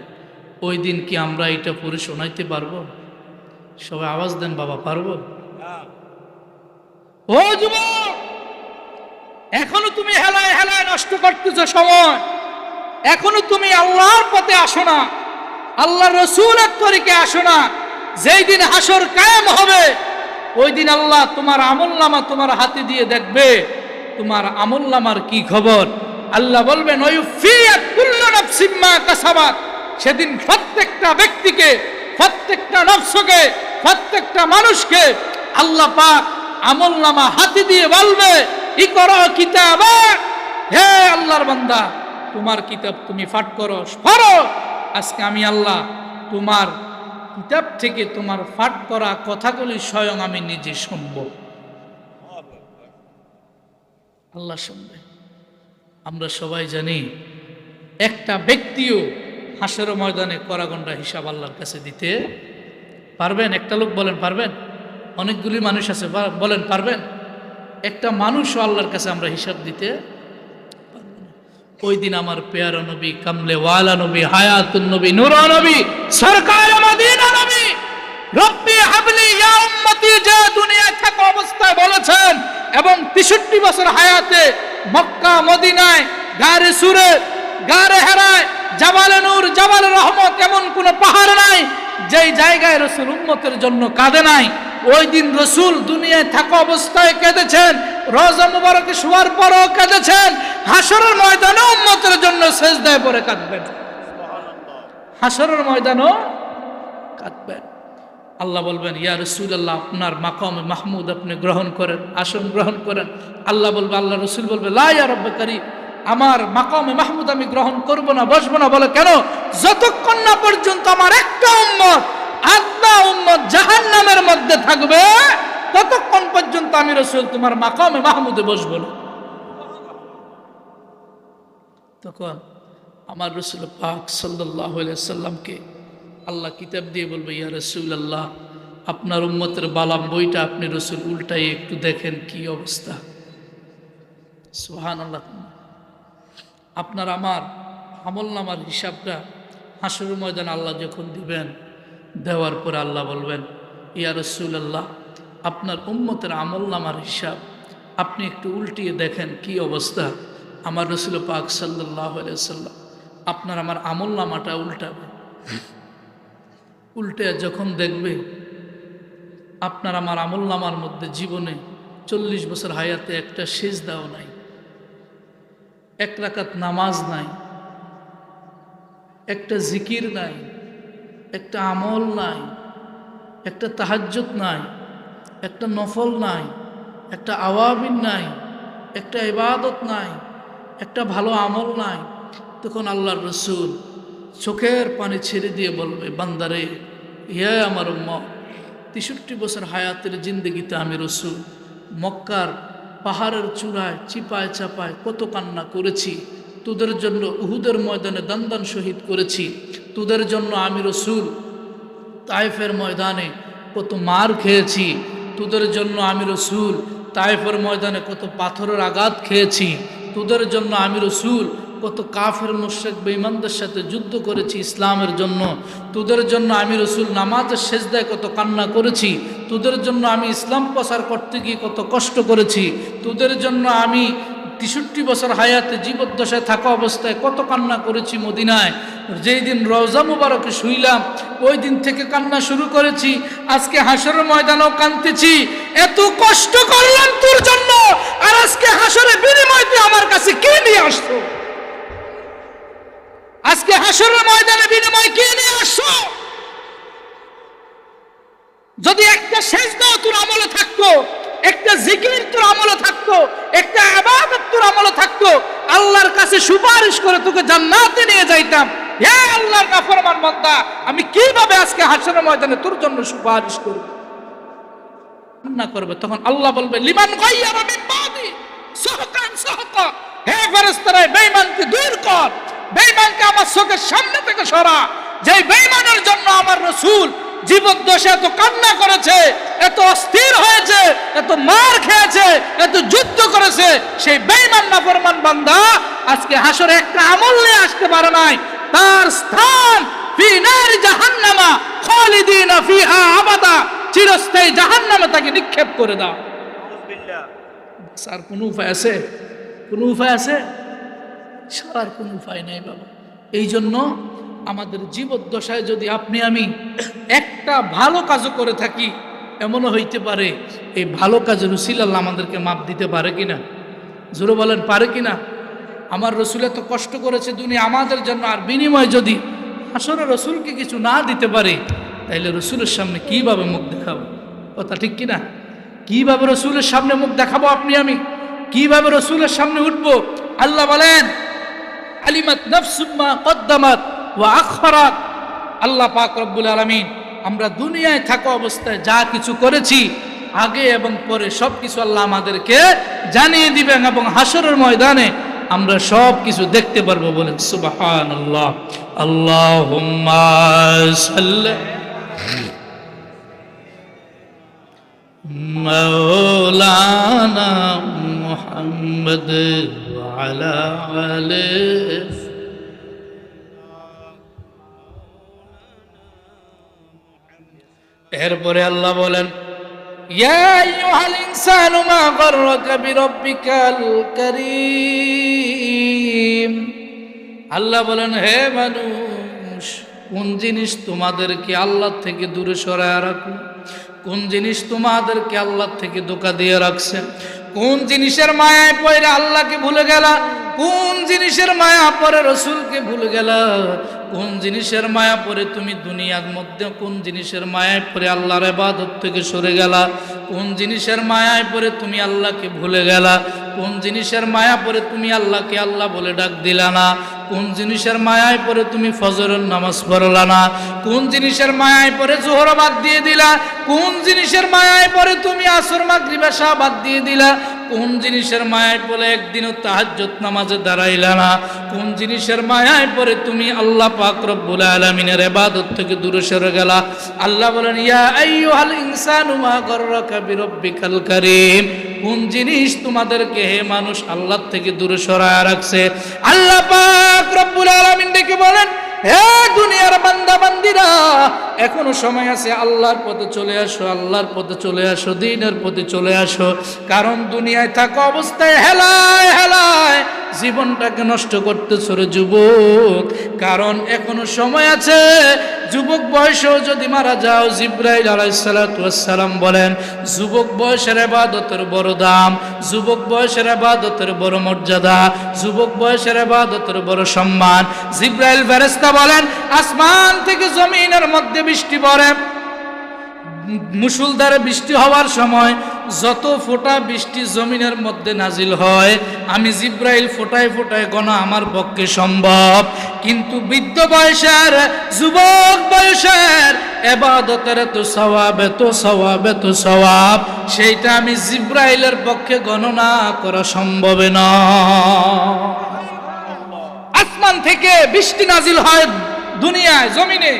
Speaker 1: ওই দিন কি আমরা এটা পড়ে শোনাইতে পারবো? সবাই আওয়াজ দেন বাবা, পারবো? ও যুবক, এখনো তুমি হেলায় হেলায় নষ্ট করতেছ সময়, এখনো তুমি আল্লাহর পথে আসো না, আল্লাহ রসুলের তরিকে আসো না। যেই দিন হাসর কায়েম হবে ওই দিন আল্লাহ তোমার আমলনামা তোমার হাতে দিয়ে দেখবে তোমার আমলনামার কি খবর। আল্লাহ বলবেন ওয়ায়ুফিয়াত কুল্লু নাফসিম মা কাসাবাত, সেদিন প্রত্যেকটা ব্যক্তিকে, প্রত্যেকটা নফসকে, প্রত্যেকটা মানুষকে আল্লাহ পাক আমলনামা হাতে দিয়ে বলবে ইকরা কিতাবাক, হে আল্লাহর বান্দা তোমার কিতাব তুমি পাঠ করো, পড়ো। আজকে আমি আল্লাহ তোমার কিতাব থেকে তোমার পাঠ করা কথাগুলি স্বয়ং আমি নিজে শুনব। আল্লাহ শুনবে। আমরা সবাই জানি একটা ব্যক্তিও হাসরের ময়দানে কড়াগন্ডা হিসাব আল্লাহর কাছে দিতে পারবেন? একটা লোক বলেন পারবেন? অনেকগুলি মানুষ আছে বলেন পারবেন? একটা মানুষও আল্লাহর কাছে আমরা হিসাব দিতে পারবো না। ওই দিন আমার পেয়ারা নবী, কামলে ওয়ালা নবী, হায়াতুন নবী, নূরা নবী, সরকার মদিনা নবী রব্বি হাবলি ইয়া উম্মতি, যে দুনিয়া থাকা অবস্থায় বলেছেন এবং 63 বছর হায়াতে মক্কা মদিনায় গারে সুরে, গারে হেরায়, জাবালে নূর, জাবালে রহমত, এমন কোন পাহাড় নাই যেই জায়গায় রসুল উম্মতের জন্য কাঁদে নাই। ওই দিন রসুল দুনিয়ায় থাকা অবস্থায় কেঁদেছেন, রওজা মুবারকে শোয়ার পরও কেঁদেছেন, হাসরের ময়দানে উম্মতের জন্য সেজদায় পড়ে কাঁদবেন, হাসরের ময়দানও কাঁদবেন। আল্লাহ বলবেন ইয়া রাসূলুল্লাহ আপনার মাকামে মাহমুদ আপনি গ্রহণ করেন, আসন গ্রহণ করেন। আল্লাহ বলবে, আল্লাহ রসুল বলবে লা ইয়া রাব্বি কারীম, আমার মাকামে মাহমুদ আমি গ্রহণ করব না, বসবো না। বলে কেন? যতক্ষণ না পর্যন্ত আমার একটা উম্মত, আদনা উম্মত জাহান্নামের মধ্যে থাকবে ততক্ষণ পর্যন্ত আমি রসুল তোমার মাকামে মাহমুদে বসবো না। তখন আমার রসুল পাক সাল্লাল্লাহু আলাইহি সাল্লামকে আল্লাহ কিতাব দিয়ে বলবে ইয়া রাসূলুল্লাহ আপনার উম্মতের বালাম বইটা আপনি রসুল উল্টাই একটু দেখেন কি অবস্থা। সুবহানাল্লাহ। আপনার আমার আমলনামার হিসাবটা হাসরের ময়দানে আল্লাহ যখন দিবেন, দেওয়ার পরে আল্লাহ বলবেন ইয়া রাসূলুল্লাহ আপনার উম্মতের আমলনামার হিসাব আপনি একটু উল্টিয়ে দেখেন কি অবস্থা। আমার রসুল পাক সাল্লাল্লাহু আলাইহি সাল্লাম আপনার আমার আমলনামাটা উল্টাবে। উল্টে যখন দেখবে আপনার আমার আমলনামার মধ্যে জীবনে 40 বছর হায়াতে একটা সিজদাও নাই, এক রাকাত নামাজ নাই, একটা জিকির নাই, একটা আমল নাই, একটা তাহাজ্জুদ নাই, একটা নফল নাই, একটা আওয়াবিন নাই, একটা ইবাদত নাই, একটা ভালো আমল নাই। তখন আল্লাহর রসুল চোখের পানি ছেড়ে দিয়ে বলবে বান্দারে, ইয়া আমার উম্মত 63 বছর হায়াতের জিন্দগিতে আমি রসুল মক্কার পাহাড়ের চূড়ায় চিপায় চাপায় কত কান্না করেছি, তোদের জন্য উহুদের ময়দানে দান শহীদ করেছি, তোদের জন্য আমি রসুল তায়েফের ময়দানে কত মার খেয়েছি, তোদের জন্য আমি রসুল তায়েফের ময়দানে কত পাথরের আঘাত খেয়েছি, তোদের জন্য আমি রসুল কত কাফের মুশরিক বেঈমানদের সাথে যুদ্ধ করেছি ইসলামের জন্য। তোদের জন্য আমি রসুল নামাজের সেজদায় কত কান্না করেছি, তোদের জন্য আমি ইসলাম প্রচার করতে গিয়ে কত কষ্ট করেছি, তোদের জন্য আমি 63 বছর হায়াতে জীবদ্দশায় থাকা অবস্থায় কত কান্না করেছি মদিনায়। যেই দিন রওজা মুবারকে শুইলাম ওই দিন থেকে কান্না শুরু করেছি, আজকে হাসরের ময়দানেও কাঁদতেছি। এত কষ্ট করলাম তোর জন্য, আর আজকে হাসরের বিনিময় তুই আমার কাছে কে নিয়ে আসছো? আজকে হাসরের ময়দানে বিনিময় কে নিয়ে আসছো? যদি একটা সেজদা তোর আমলে থাকতো, একটা জিকির তোর আমলে থাকতো, একটা ইবাদত তোর আমলে থাকতো, আল্লাহর কাছে সুপারিশ করে তোকে জান্নাতে নিয়ে যাইতাম। হে আল্লাহর নাফরমান বান্দা, আমি কিভাবে আজকে হাসরের ময়দানে তোর জন্য সুপারিশ করব? না করবে, তখন আল্লাহ বলবে লিমান গায়্যারা মিন বাদি সাহকান সাহকা, হে ফেরেশতারা বেঈমানকে দূর কর, বেঈমানকে আমার চোখের সামনে থেকে সরা। যেই বেঈমানের জন্য আমার রাসূল জীবদ্দশা এত কান্না করেছে, এত অস্থির হয়েছে, এত মার খেয়েছে, এত যুদ্ধ করেছে, সেই বেঈমান নাফরমান বান্দা আজকে হাসরে একটা আমল নিয়ে আসতে পারে নাই, তার স্থান ফি নারি জাহান্নামা খালিদিনা ফিহা আবাদা, চিরস্থায়ী জাহান্নামে তাকে নিক্ষেপ করে দাও। স্যার কোনো উপায় আছে? কোনো উপায় আছে? সারার কোনো উপায় নাই বাবা। এই জন্য আমাদের জীবদ্দশায় যদি আপনি আমি একটা ভালো কাজও করে থাকি, এমনও হইতে পারে এই ভালো কাজের উসিলা আল্লাহ আমাদেরকে মাপ দিতে পারে কিনা? জোরে বলেন, পারে কিনা? আমার রসুল এত কষ্ট করেছে দুনিয়া আমাদের জন্য, আর বিনিময় যদি আসলে রসুলকে কিছু না দিতে পারে, তাইলে রসুলের সামনে কিভাবে মুখ দেখাবো? কথা ঠিক কিনা? কিভাবে রসুলের সামনে মুখ দেখাবো আপনি আমি? কিভাবে রসুলের সামনে উঠবো? আল্লাহ বলেন আলিমাত নাফসুম মা কদ্দামাত ওয়া আখরাত। আল্লাহ পাক রব্বুল আলামিন আমরা দুনিয়ায় থাকা অবস্থায় যা কিছু করেছি আগে এবং পরে সব কিছু আল্লাহ আমাদেরকে জানিয়ে দিবেন, এবং হাসরের ময়দানে আমরা সব কিছু দেখতে পারবো। বলেন সুবহানাল্লাহ। আল্লাহুম্মা সাল্লি মাওলানা মুহাম্মদ ওয়া আলা আলিহি। এরপরে আল্লাহ বলেন ইয়া আইয়ুহাল ইনসানু মা গাররাকা বিরাব্বিকাল কারীম। আল্লাহ বলেন হে মানুষ, কোন জিনিস তোমাদেরকে আল্লাহ থেকে দূরে সরায় রাখলো? কোন জিনিস তোমাদেরকে আল্লাহ থেকে ধোঁকা দিয়ে রাখছে? কোন জিনিসের মায়ায় পড়ে আল্লাহকে ভুলে গেলা? কোন জিনিসের মায়া পড়ে রসুলকে ভুলে গেলা? কোন জিনিসের মায়া পড়ে তুমি দুনিয়ার মধ্যে, কোন জিনিসের মায়ায় পড়ে আল্লাহর ইবাদত থেকে সরে গেলা? কোন জিনিসের মায়ায় পড়ে তুমি আল্লাহকে ভুলে গেলা? কোন জিনিসের মায়া পড়ে তুমি আল্লাহকে আল্লাহ বলে ডাক দিলা না? কোন জিনিসের মায়ায় পড়ে তুমি ফজরের নামাজ পড়লা না? কোন জিনিসের মায়ায় পড়ে জোহর বাদ দিয়ে দিলা? কোন জিনিসের মায়ায় পড়ে তুমি আসর মাগরিব এশা বাদ দিয়ে দিলা? কোন জিনিসের মায়ায় পড়ে একদিনও তাহাজ্জুদ নামাজে দাঁড়াইলা না? কোন জিনিসের মায়ায় পড়ে তুমি আল্লাহ পাক রব্বুল আলামিনের ইবাদত থেকে দূরে সরে গেলা? আল্লাহ বলেন ইয়া আইয়ুহাল ইনসানু মা গাররাকা বিরাব্বিকাল কারীম। কোন জিনিস তোমাদেরকে হে মানুষ আল্লাহ থেকে দূরে সরায় রাখছে? আল্লাহ পাক রব্বুল আলামিন ডেকে বলেন হে দুনিয়ার বান্দা বান্দিরা, এখনো সময় আছে, আল্লাহর পথে চলে আসো, আল্লাহর পথে চলে আসো, দ্বীনের পথে চলে আসো। কারণ দুনিয়ায় থাকা অবস্থায় হেলায় হেলায় জীবনটাকে নষ্ট করতেছ রে যুবক। কারণ এখনো সময় আছে, যুবক বয়সেও যদি মারা যাও, জিবরাইল আলাইহিস সালাতু ওয়াস সালাম বলেন যুবক বয়সের ইবাদতের বড় দাম, যুবক বয়সের ইবাদতের বড় মর্যাদা, যুবক বয়সের ইবাদতের বড় সম্মান। জিবরাইল ফেরেশতা বলেন আসমান থেকে জমিনের মধ্যে বৃষ্টি পড়ে, মুষলধারে বৃষ্টি হওয়ার সময় যত ফোঁটা বৃষ্টি জমিনের মধ্যে নাজিল হয়, আমি জিবরাইল ফোঁটায় ফোঁটায় গোনা আমার পক্ষে সম্ভব। কিন্তু বৃদ্ধ বয়সের, যুবক বয়সের ইবাদতের এত সওয়াব, এত সওয়াব, এত সওয়াব, সেইটা আমি জিবরাইলের পক্ষে গণনা করা সম্ভব না। আসমান থেকে বৃষ্টি নাজিল হয় দুনিয়ায়, জমিনে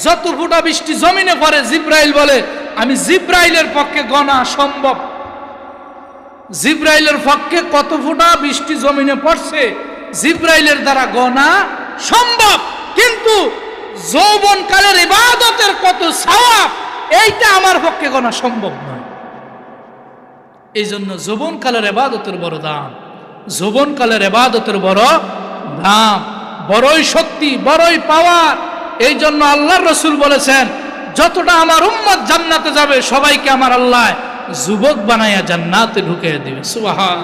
Speaker 1: যত ফোঁটা বৃষ্টি জমিনে পড়ে, জিবরাইল বলে আমি জিবরাইলের পক্ষে গণা সম্ভব। জিবরাইলের পক্ষে কত ফোঁটা বৃষ্টি জমিনে পড়ছে জিব্রাইলের দ্বারা গণা সম্ভব, কিন্তু যৌবনকালের ইবাদতের কত সওয়াব এইটা আমার পক্ষে গণা সম্ভব নয়। এই জন্য যৌবনকালের ইবাদতের বড় দাম, যৌবনকালের ইবাদতের বড় দাম, বড়ই শক্তি, বড়ই পাওয়ার। এই জন্য আল্লাহর রাসূল বলেছেন, যতটা আমার উম্মত জান্নাতে যাবে সবাইকে আমার আল্লাহ যুবক বানায়া জান্নাতে ঢুকিয়ে দিবে। সুবহান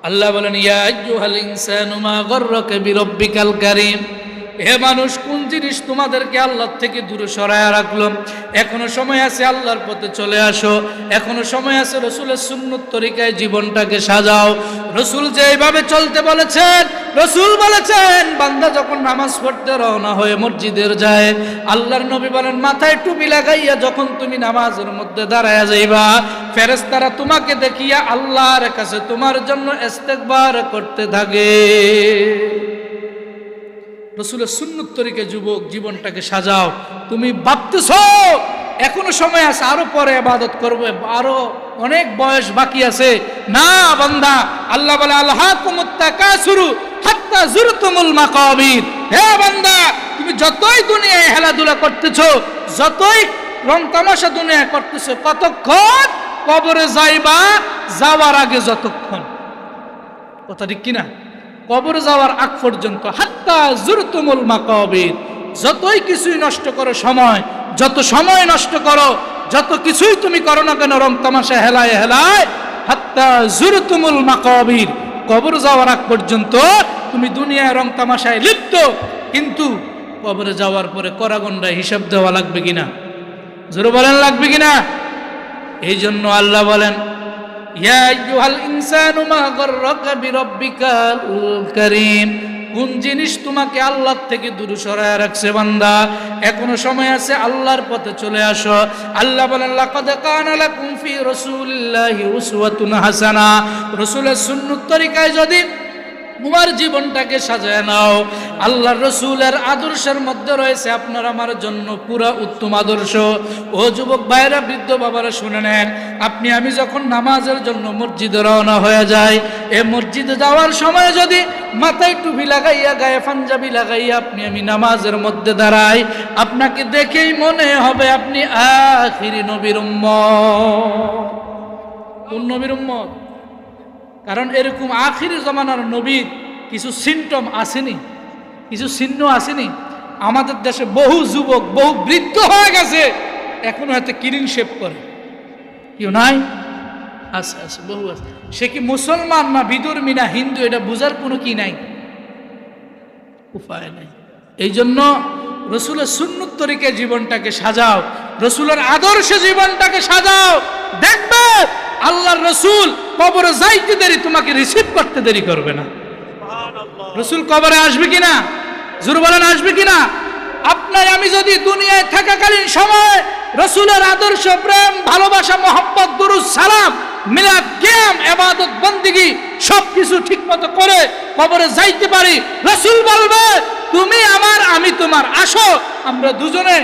Speaker 1: আল্লাহ বলেন, ইয়া আইয়ুহাল ইনসানু মা গররাকা বিরাব্বিকাল কারীম, হে মানুষ, কোন জিনিস তোমাদেরকে আল্লাহ থেকে দূরে সরায়া রাখলো? এখনো সময় আছে, আল্লাহর পথে চলে আসো। এখনো সময় আছে, রসুলের সুন্নত তরিকায় জীবনটাকে সাজাও। রসুল যেভাবে চলতে বলেছেন, রসুল বলেছেন বান্দা যখন নামাজ পড়তে রওনা হয়ে মসজিদের যায়, আল্লাহর নবী বলেন মাথায় টুপি লাগাইয়া যখন তুমি নামাজের মধ্যে দাঁড়ায়া যাইবা, ফেরেশতারা তোমাকে দেখিয়া আল্লাহর কাছে তোমার জন্য ইস্তেগফার করতে থাকে। রসুলের সুন্নত তরিকায় যুবক জীবনটাকে সাজাও। তুমি ভাবতেছ এখনো সময় আছে, আরো পরে ইবাদত করবে, আরো অনেক বয়স বাকি আছে। না বান্দা, আল্লাহ বলে আলহাকুমুত তাকাসুরু হাত্তা যুরতুমুল মাকাবির। হে বান্দা, তুমি যতই দুনিয়ায় খেলাধুলা করতেছো, যতই রং তামাশা দুনিয়ায় করতেছো, কতক্ষণ কবরে যাইবা? যাওয়ার আগে যতক্ষণ, কথা ঠিক কিনা? কবরে যাওয়ার আগ পর্যন্ত, হাত্তা যুরতুমুল মাকাবির। যতই কিছুই নষ্ট করো সময়, যত সময় নষ্ট করো, যত কিছুই তুমি করো না কেন রং তামাশা হেলায় হেলায়, হাত্তা যুরতুমুল মাকাবির, কবরে যাওয়ার আগ পর্যন্ত তুমি দুনিয়ায় রং তামাশায় লিপ্ত। কিন্তু কবরে যাওয়ার পরে করাগন্ডায় হিসাব দেওয়া লাগবে কিনা? জোরে বলেন, লাগবে কিনা? এই জন্য আল্লাহ বলেন, ইয়া আইয়ুহাল ইনসানু মা গররাকা বিরাব্বিকাল কারীম, কোন জিনিস তোমাকে আল্লাহ থেকে দূরে সরায় রাখছে? বান্দা, এখনো সময় আছে, আল্লাহর পথে চলে আসো। আল্লাহ বলেন, লাকাদ কানা লাকুম ফি রাসূলিল্লাহি উসওয়াতুন হাসানা। রাসূলের সুন্নত তরিকায় যদি তোমার জীবনটাকে সাজায় নাও, আল্লাহর রাসূলের আদর্শের মধ্যে রয়েছে আপনার আমার জন্য পুরা উত্তম আদর্শ। ও যুবক ভাইরা, বৃদ্ধ বাবারা, শুনে নেন, আপনি আমি যখন নামাজের জন্য মসজিদে রওনা হয়ে যাই, এ মসজিদে যাওয়ার সময় যদি মাথায় টুপি লাগাইয়া, গায়ে পাঞ্জাবি লাগাইয়া আপনি আমি নামাজের মধ্যে দাঁড়াই, আপনাকে দেখেই মনে হবে আপনি আখিরি নবীর উম্মত। কোন নবীর উম্মত? কারণ এরকম আখিরি জমানার নবীর কিছু সিমটম আসেনি, কিছু চিহ্ন আসেনি। আমাদের দেশে বহু যুবক, বহু বৃদ্ধ হয়ে গেছে, এখনো হয়তো ক্লিন শেভ করে। কেউ নাই? আছে, আছে, বহু আছে। সে কি মুসলমান না বিধর্মী না হিন্দু, এটা বোঝার কোনো কি নাই, উপায় নাই। এই জন্য রসুলের সুন্নত তরিকায় জীবনটাকে সাজাও, রসুলের আদর্শে জীবনটাকে সাজাও। দেখবে আল্লাহর রসুল কবরে যাইতে দেরি তোমাকে রিসিভ করতে দেরি করবে না। রসুল কবরে আসবে কিনা? জোরে বলেন, আসবে কিনা? আপনার আমি যদি দুনিয়ায় থাকাকালীন সময় রসুলের আদর্শ, প্রেম, ভালোবাসা, মহব্বত, দুরূদ, সালাম, মিলাদ, কিয়াম, ইবাদত, বন্দেগী সবকিছু ঠিকমতো করে কবরে যাইতে পারি, রসুল বলবে তুমি আমার, আমি তোমার, আসো আমরা দুজনে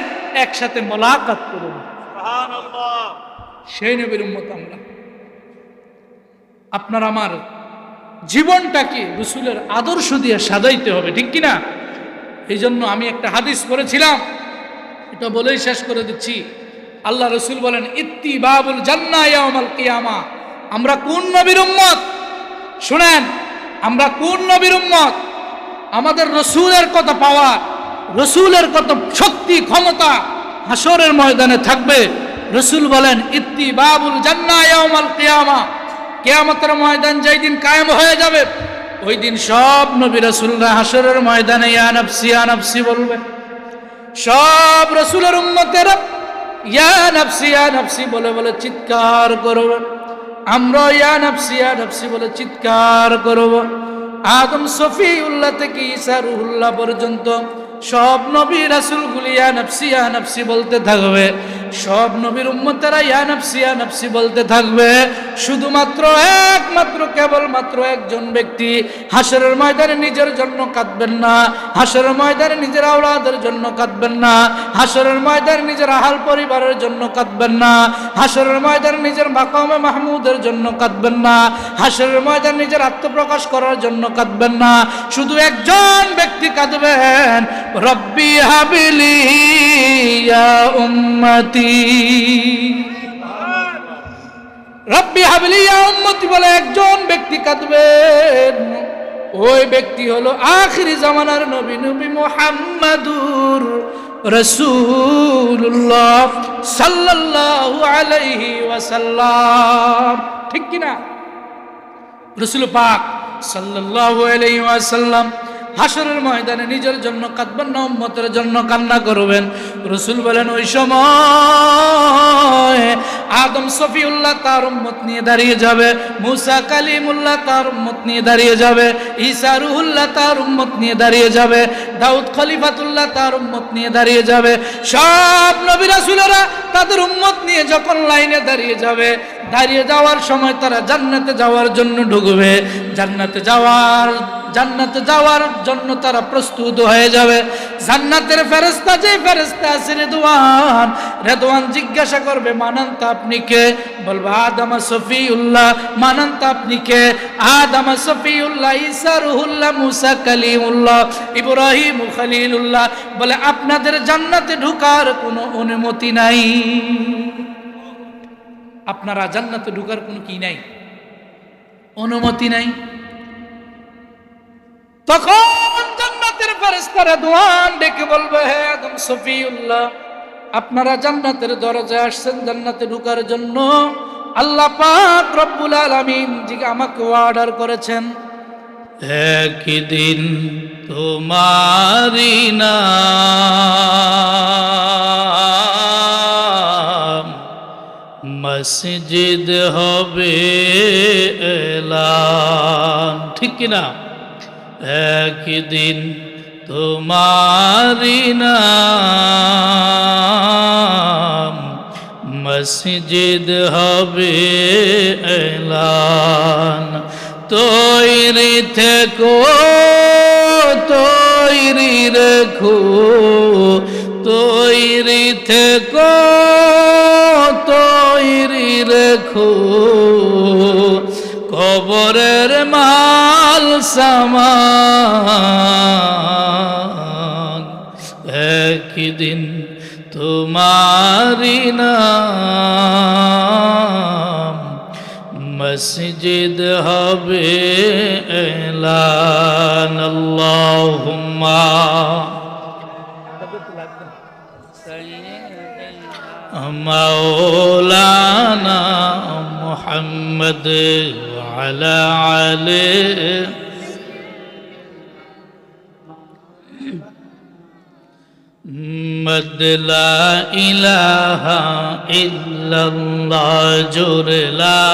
Speaker 1: একসাথে মোলাকাত করব। সুবহানাল্লাহ। সেই নবীর উম্মত আমরা। আপনার আমার জীবনটাকে রসুলের আদর্শ দিয়ে সাজাইতে হবে, ঠিক কিনা? এই জন্য আমি একটা হাদিস পড়েছিলাম, এটা বলেই শেষ করে দিচ্ছি। আল্লাহ রসুল বলেন, ইত্তিবাবুল জান্নাহ ইয়াউমাল কিয়ামা। আমরা কোন নবীর উম্মত? শুনেন, আমরা কোন নবীর উম্মত? আমাদের রসুলের কত পাওয়ার, রসুলের কত শক্তি, ক্ষমতা হাসরের ময়দানে থাকবে। রসুল বলেন, ইত্তিবাবুল জান্নাহ ইয়াউমাল কিয়ামা। কিয়ামতের ময়দান যেই দিন কায়েম হয়ে যাবে, ওই দিন সব নবী রাসূলরা হাসরের ময়দানে ইয়া নাফসি ইয়া নাফসি বলবে। সব রাসূলের উম্মতেরা ইয়া নাফসি ইয়া নাফসি বলে বলে চিৎকার করবে। আমরা ইয়া নাফসি বলে চিৎকার করব। আদম সফিউল্লাহ থেকে ঈসা রুহুল্লাহ পর্যন্ত সব নবী রাসূলগুলি ইয়া নাফসি বলতে থাকবে। সব নবীর উম্মতেরা ইয়া নাফসি বলতে থাকবে। শুধুমাত্র একমাত্র কেবলমাত্র একজন ব্যক্তি হাসরের ময়দানে নিজের জন্য কাঁদবেন না, হাসরের ময়দানে নিজের আওলাদের জন্য কাঁদবেন না, হাসরের ময়দানে নিজের আহাল পরিবারের জন্য কাঁদবেন না, হাসরের ময়দানে নিজের মাকামে মাহমুদের জন্য কাঁদবেন না, হাসরের ময়দানে নিজের আত্মপ্রকাশ করার জন্য কাঁদবেন না। শুধু একজন ব্যক্তি কাঁদবেন, রব্বি হাবিলি ইয়া উম্মতি, রব্বি হাবিলি ইয়া উম্মতি বলে একজন ব্যক্তি কাঁদবেন। ওই ব্যক্তি হলো আখিরি জামানার নবী, নবী মুহাম্মাদুর রাসূলুল্লাহ সাল্লাল্লাহু আলাইহি ওয়াসাল্লাম। ঠিক কি না? রাসূল পাক সাল্লাল্লাহু আলাইহি ওয়াসাল্লাম হাসরের ময়দানে নিজের জন্য কাঁদবেন না, উম্মতের জন্য কান্না করবেন। রাসূল বলেন ওই সময় আদম সফিউল্লাহ তার উম্মত নিয়ে দাঁড়িয়ে যাবে, মুসা কালিমুল্লাহ তার উম্মত নিয়ে দাঁড়িয়ে যাবে, ঈসা রুহুল্লাহ তার উম্মত নিয়ে দাঁড়িয়ে যাবে, দাউদ খলিফাতুল্লাহ তার উম্মত নিয়ে দাঁড়িয়ে যাবে। সব নবী রাসূলেরা তাদের উম্মত নিয়ে যখন লাইনে দাঁড়িয়ে যাবে, দাঁড়িয়ে যাওয়ার সময় তারা জান্নাতে যাওয়ার জন্য ঢুকবে। জান্নাতে যাওয়ার জন্য তারা প্রস্তুত হয়ে যাবে। জান্নাতের ফেরেশতা, যে ফেরেশতা আছে রেদওয়ান জিজ্ঞাসা করবে মানান্তা আপনি কে? বলবে আদম সফিউল্লাহ। মানান্তা আপনি কে? আদম সফিউল্লাহ, ঈসা রুহুল্লাহ, মুসা কালিমুল্লাহ, ইব্রাহিম খলিলুল্লাহ। বলে আপনাদের জান্নাতে ঢোকার কোনো অনুমতি নাই, আপনারা জান্নাতে ঢোকার কোনো কি নাই, অনুমতি নাই। তখন জান্নাতের ফেরেশতারা দোয়ান ডেকে বলবে, হে আদম সফিউল্লাহ, আপনারা জান্নাতের দরজায় আসছেন জান্নাতে ঢোকার জন্য। আল্লাহ পাক রব্বুল আলামিন যিনি আমাকে অর্ডার করেছেন, একদিন তোমারি নাম মসজিদ হবে এলান। ঠিক কিনা? একদিন তোমারি নাম মসজিদ হবে এলান। তৈরি থেকো, তৈরি রেখো, তৈরি থেকো, তৈরি রেখো, কবরের মাল সামান। একদিন তোমারি নাম মসজিদ হবে এলান। আল্লাহুম্মা মাওলানা মুহাম্মদ আলা আলি মদ লা ইলাহা ইল্লাল্লাহ, জোর লা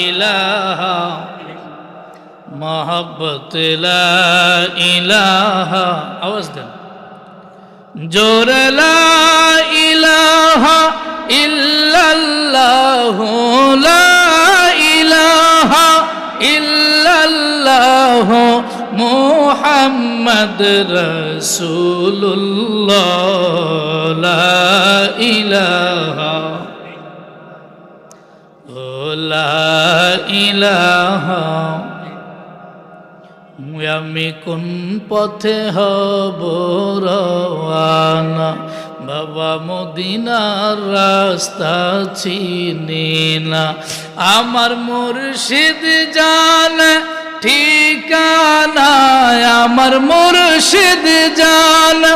Speaker 1: ইলাহা, মোহাব্বত লা ইলাহা, আওয়াজ দেন, জোর লা ইলাহা ইল্লাল্লাহ, লা ইলাহা ইল্লাল্লাহ, মুহাম্মদ রাসূলুল্লাহ, লা ইলাহা, লা ইলাহা। আমি কোন পথে হব রওয়ানা, বাবা মদিনার রাস্তা চিনি না। আমার মুর্শিদ জানে ঠিকানা, আমার মুর্শিদ জানে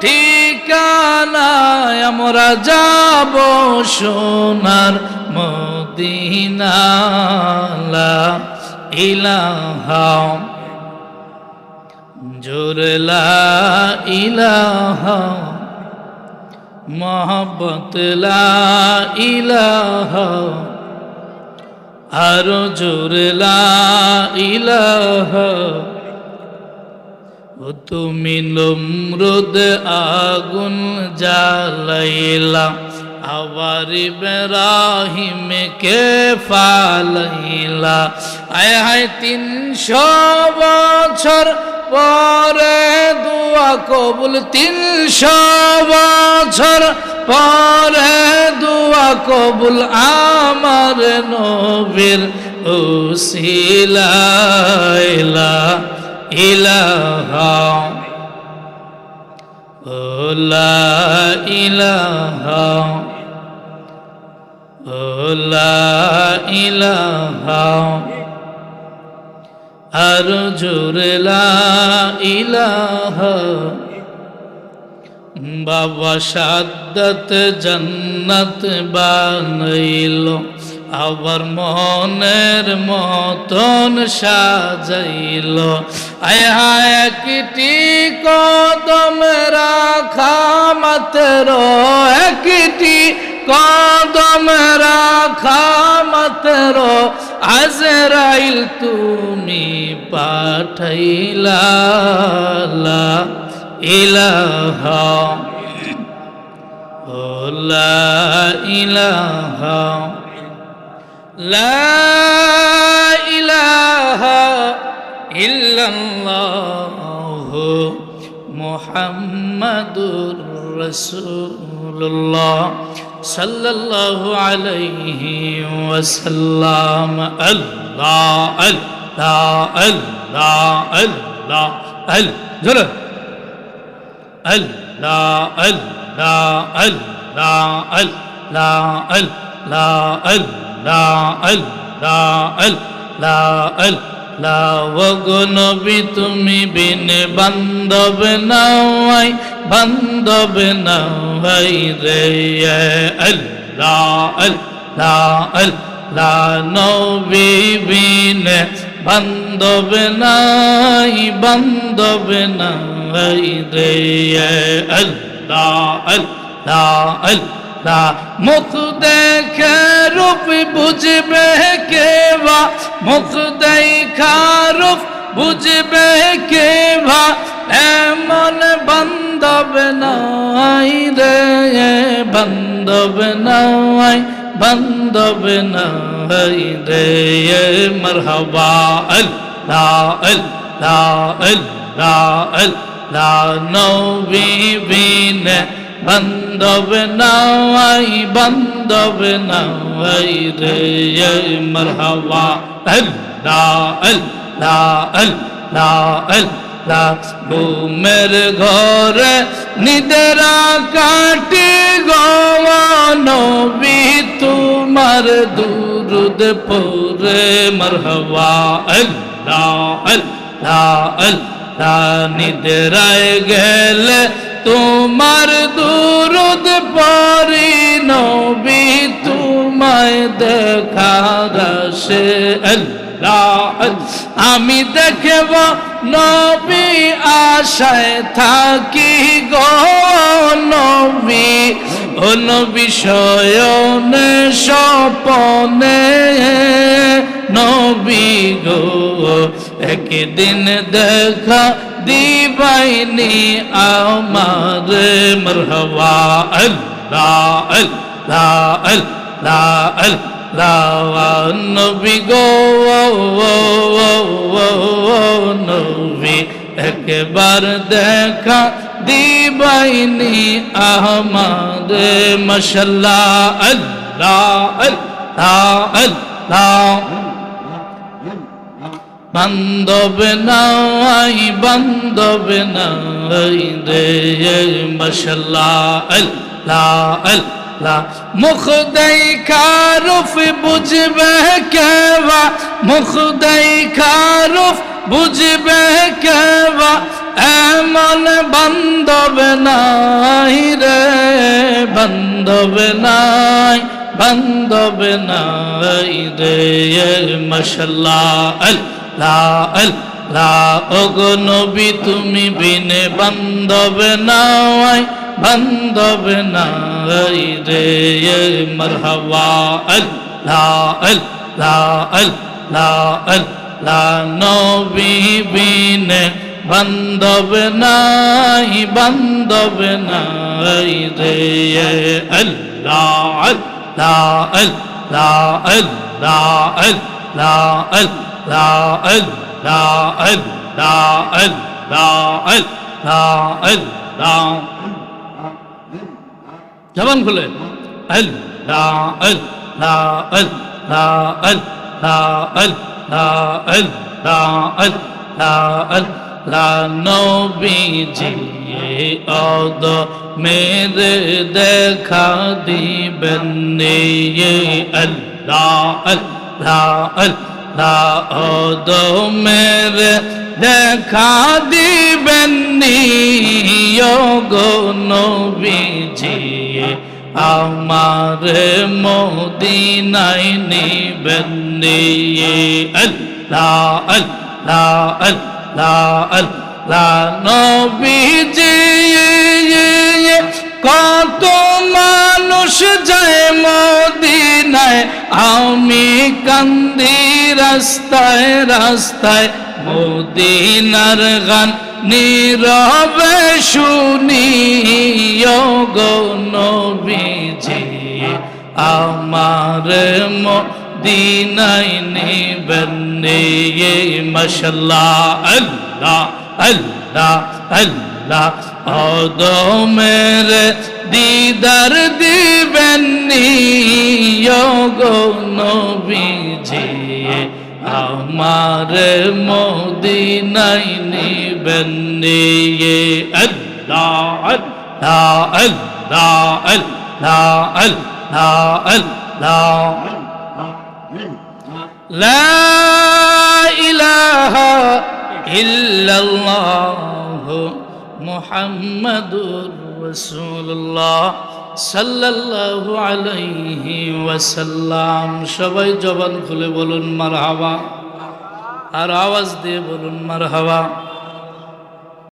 Speaker 1: ঠিকানা। আমরা যাব সোনার মদিনা, লা ইলাহা, জোর লা ইলাহা, মোহাব্বত লা ইলাহা, আরো জোর লা ইলাহা। ও তুমি নমরুদ আগুন জ্বালাইলা, আবার ইব্রাহিম কে ফালাইলা আয় হায় 300 বছর পরে দোয়া কবুল 300 বছর পরে দোয়া কবুল আমার নবীর উসিলা ইলাহা লা ইলাহা লা ইলাহা আর জোরে লা ইলাহা বাবা সাদ্দাত জান্নাত বানাইলো আবার মনের মতন সাজাইলো আয় হায় একটি কদম রাখা মাত্র একটি কদম রাখা মাত্র আজরাইল তুমি পাঠাইলা লা ইলাহা লা ইলাহা লা ইলাহা ইল্লাল্লাহু মুহাম্মাদুর রাসূলুল্লাহ সাল্লাল্লাহু আলাইহি ওয়াসাল্লাম আল্লাহ আল্লাহ আল্লাহ আল্লাহ আল্লাহ আল্লাহ আল্লাহ আল্লাহ আল্লাহ আল্লাহ আল্লাহ আল্লাহ আল্লাহ আল্লাহ ওগো নবী তুমি বিন বান্ধব নাই বান্ধব নাই রে আল্লাহ আল্লাহ আল্লাহ নবী বিন বান্ধব নাই বান্ধব নাই রে আল্লাহ আল্লাহ আল্লাহ মুখ দেখে রূপ বুঝবে কেবা মুখ দেখা রূপ বুঝবে কেবা এমন বান্ধব নাই রে বান্ধব নাই বান্ধব নাই রে মারহাবা আল্লাহ আল্লাহ আল্লাহ আল্লাহ নবী বিন বান্ধব নাই বান্ধব নাই রে মারহাবা আল্লাহ আল্লাহ আল্লাহ আল্লাহ ঘুমের ঘরে নিদ্রা কাটে গো নবী তোমার দুরুদ পড়ে মারহাবা আল্লাহ আল্লাহ আল্লাহ নিদ্রায় গেলে তোমার দুরুদ পড়ি নবী তোমায় দেখার আসে আল্লাহ আমি দেখব নবী আশায় থাকি গো নবী ও নবী শয়নে স্বপনে নবী গো একদিন দেখা দিবাইনি আমার মারহাবা আল্লাহ আল্লাহ আল্লাহ আল্লাহ নবী গো নবী একবার দেখা দিবাইনি আমার মাশাআল্লাহ আল্লাহ আল্লাহ আল্লাহ বান্ধব নাই বান্ধব নাই রে মাশাআল্লাহ আল্লাহ আল্লাহ মুখ দেখা রূপ বুঝবে কেবা মুখ দেখা রূপ বুঝবে কেবা এমন বান্ধব নাই রে বান্ধব নাই বান্ধব নাই রে মাশাআল্লাহ আল্লাহ আল্লাহ ওগো নবী তুমি বিনে বান্ধব নাই বান্ধব নাই রে মারহাবা আল্লাহ আল্লাহ আল্লাহ আল্লাহ নবী বিনে বান্ধব নাই বান্ধব নাই রে আল্লাহ জবান খুলে আল্লাহ আল্লাহ আল্লাহ আল্লাহ আল্লাহ আল্লাহ নবীজি অদ মেরে দেখা দিবেন আল্লাহ আল্লাহ আল্লাহ অদ মেরে দেখা দিবেন গো নবীজি আমার মদিনায় নিবেন আল্লাহ আল্লাহ আল্লাহ আল্লাহ নবীজি কত মানুষ যায় মদিনায় আমি কান্দি রাস্তায় রাস্তায় মদিনার গান নীরবে শুনি গো নবীজি আমার মদিনায় নিবেন মাশাআল্লাহ আল্লাহ আল্লাহ আল্লাহ অদমের দিদার দিবেন গো নবীজি আমার মদিনায় নিবেন আল্লাহ আল্লাহ আল্লাহ আল্লাহ আল্লাহ আল্লাহ লা ইলাহা ইল্লাল্লাহ মুহাম্মাদুর রাসূলুল্লাহ সাল্লাল্লাহু আলাইহি ওয়াসাল্লাম। সবাই জবান খুলে বলুন মারহাবা, আর আওয়াজ দিয়ে বলুন মারহাবা।